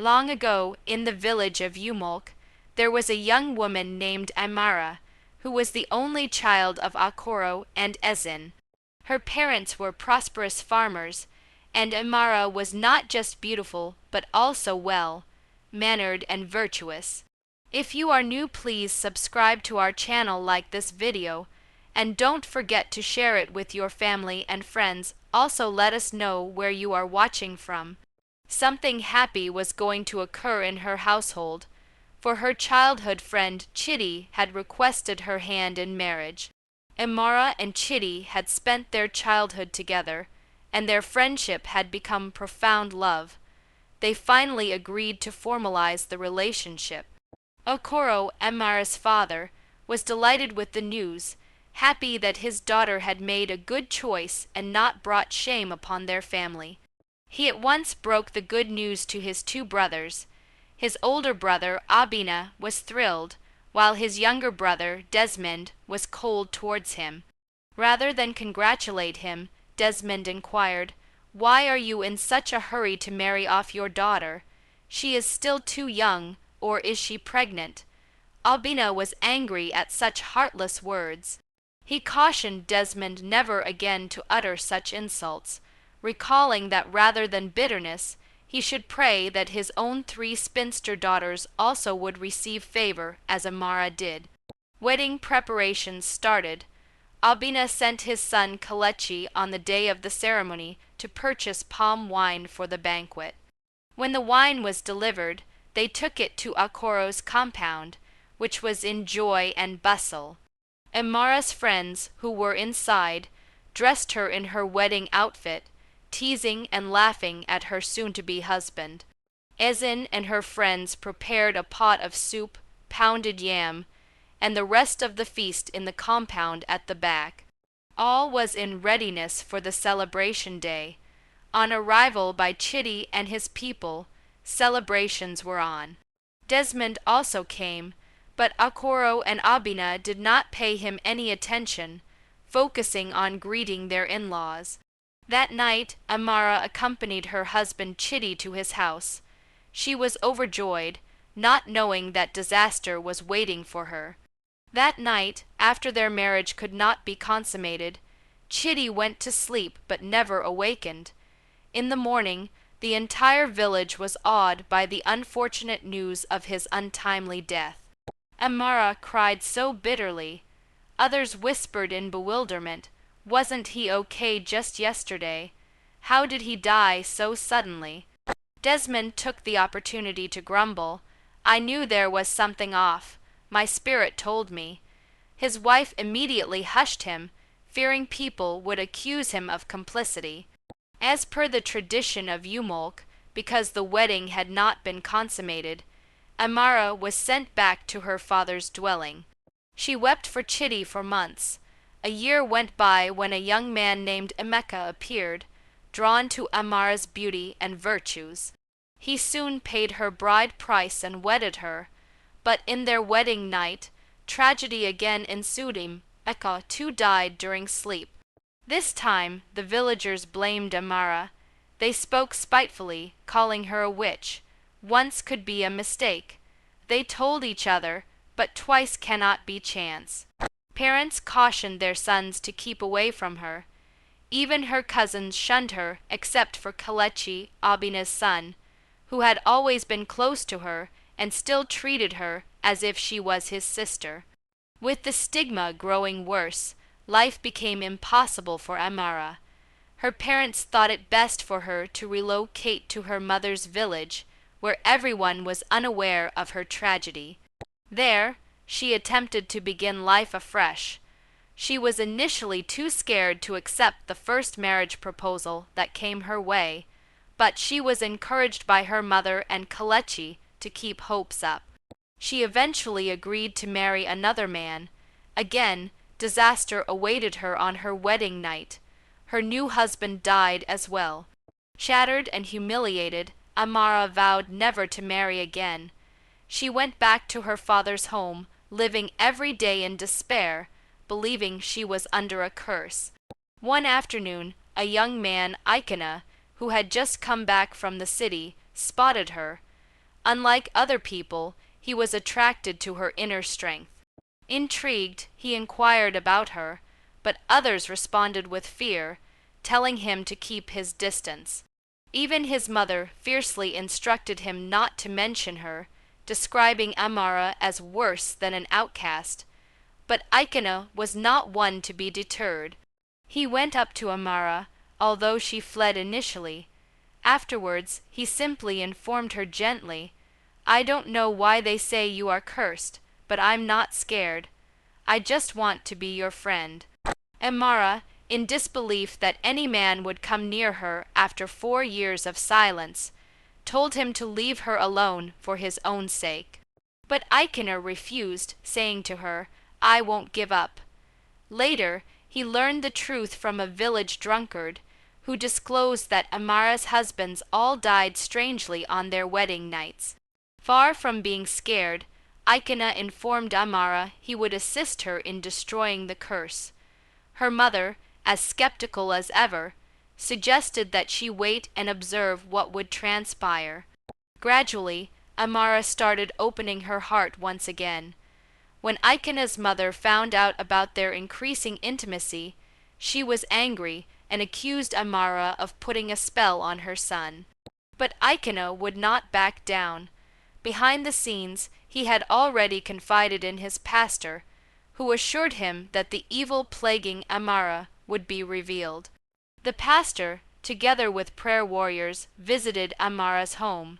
Long ago, in the village of Umoleke, there was a young woman named Amara, who was the only child of Akoro and Ezin. Her parents were prosperous farmers, and Amara was not just beautiful, but also well-mannered and virtuous. If you are new, please subscribe to our channel, like this video, and don't forget to share it with your family and friends. Also, let us know where you are watching from. Something happy was going to occur in her household, for her childhood friend Chidi had requested her hand in marriage. Amara and Chidi had spent their childhood together, and their friendship had become profound love. They finally agreed to formalize the relationship. Okoro, Amara's father, was delighted with the news, happy that his daughter had made a good choice and not brought shame upon their family. He at once broke the good news to his two brothers. His older brother, Abina, was thrilled, while his younger brother, Desmond, was cold towards him. Rather than congratulate him, Desmond inquired, "Why are you in such a hurry to marry off your daughter? She is still too young, or is she pregnant?" Albina was angry at such heartless words. He cautioned Desmond never again to utter such insults, recalling that rather than bitterness, he should pray that his own 3 spinster daughters also would receive favor as Amara did. Wedding preparations started. Albina sent his son Kelechi on the day of the ceremony to purchase palm wine for the banquet. When the wine was delivered, they took it to Akoro's compound, which was in joy and bustle. Amara's friends, who were inside, dressed her in her wedding outfit, teasing and laughing at her soon-to-be husband. Ezin and her friends prepared a pot of soup, pounded yam, and the rest of the feast in the compound at the back. All was in readiness for the celebration day. On arrival by Chidi and his people, celebrations were on. Desmond also came, but Akoro and Abina did not pay him any attention, focusing on greeting their in-laws. That night, Amara accompanied her husband Chidi to his house. She was overjoyed, not knowing that disaster was waiting for her. That night, after their marriage could not be consummated, Chidi went to sleep but never awakened. In the morning, the entire village was awed by the unfortunate news of his untimely death. Amara cried so bitterly. Others whispered in bewilderment, "Wasn't he okay just yesterday? How did he die so suddenly?" Desmond took the opportunity to grumble, "I knew there was something off. My spirit told me." His wife immediately hushed him, fearing people would accuse him of complicity. As per the tradition of Umoleke, because the wedding had not been consummated, Amara was sent back to her father's dwelling. She wept for Chidi for months. A year went by when a young man named Emeka appeared, drawn to Amara's beauty and virtues. He soon paid her bride price and wedded her, but in their wedding night, tragedy again ensued. Emeka too died during sleep. This time, the villagers blamed Amara. They spoke spitefully, calling her a witch. Once could be a mistake. They told each other, but twice cannot be chance. Parents cautioned their sons to keep away from her. Even her cousins shunned her, except for Kelechi, Abina's son, who had always been close to her and still treated her as if she was his sister. With the stigma growing worse, life became impossible for Amara. Her parents thought it best for her to relocate to her mother's village, where everyone was unaware of her tragedy. There, she attempted to begin life afresh. She was initially too scared to accept the first marriage proposal that came her way, but she was encouraged by her mother and Kelechi to keep hopes up. She eventually agreed to marry another man. Again, disaster awaited her on her wedding night. Her new husband died as well. Shattered and humiliated, Amara vowed never to marry again. She went back to her father's home, living every day in despair, believing she was under a curse. One afternoon, a young man, Ikena, who had just come back from the city, spotted her. Unlike other people, he was attracted to her inner strength. Intrigued, he inquired about her, but others responded with fear, telling him to keep his distance. Even his mother fiercely instructed him not to mention her, describing Amara as worse than an outcast. But Ikena was not one to be deterred. He went up to Amara, although she fled initially. Afterwards, he simply informed her gently, "I don't know why they say you are cursed, but I'm not scared. I just want to be your friend." Amara, in disbelief that any man would come near her after 4 years of silence, told him to leave her alone for his own sake. But Ikena refused, saying to her, "I won't give up." Later, he learned the truth from a village drunkard, who disclosed that Amara's husbands all died strangely on their wedding nights. Far from being scared, Ikena informed Amara he would assist her in destroying the curse. Her mother, as skeptical as ever, suggested that she wait and observe what would transpire. Gradually, Amara started opening her heart once again. When Ikena's mother found out about their increasing intimacy, she was angry and accused Amara of putting a spell on her son. But Ikena would not back down. Behind the scenes, he had already confided in his pastor, who assured him that the evil plaguing Amara would be revealed. The pastor, together with prayer warriors, visited Amara's home.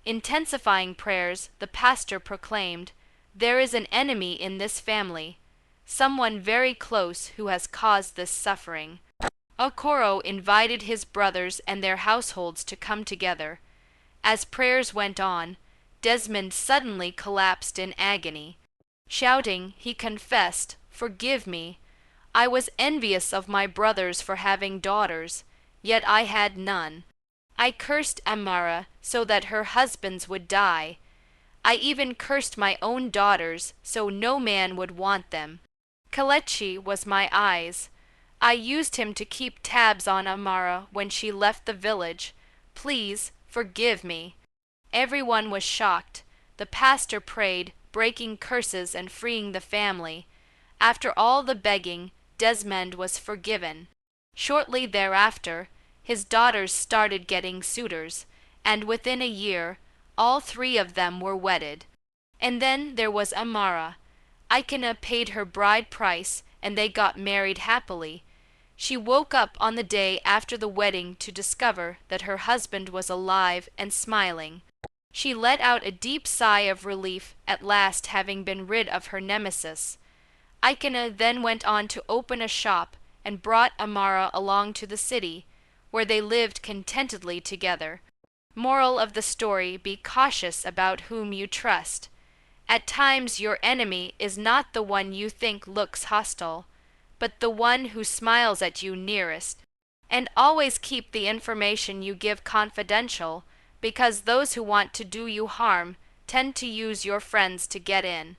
Intensifying prayers, the pastor proclaimed, "There is an enemy in this family, someone very close who has caused this suffering." Okoro invited his brothers and their households to come together. As prayers went on, Desmond suddenly collapsed in agony. Shouting, he confessed, "Forgive me. I was envious of my brothers for having daughters, yet I had none. I cursed Amara so that her husbands would die. I even cursed my own daughters so no man would want them. Kelechi was my eyes. I used him to keep tabs on Amara when she left the village. Please forgive me." Everyone was shocked. The pastor prayed, breaking curses and freeing the family. After all the begging, Desmond was forgiven. Shortly thereafter, his daughters started getting suitors, and within a year, all 3 of them were wedded. And then there was Amara. Ikena paid her bride price, and they got married happily. She woke up on the day after the wedding to discover that her husband was alive and smiling. She let out a deep sigh of relief at last having been rid of her nemesis. Ikena then went on to open a shop and brought Amara along to the city, where they lived contentedly together. Moral of the story: be cautious about whom you trust. At times your enemy is not the one you think looks hostile, but the one who smiles at you nearest. And always keep the information you give confidential, because those who want to do you harm tend to use your friends to get in.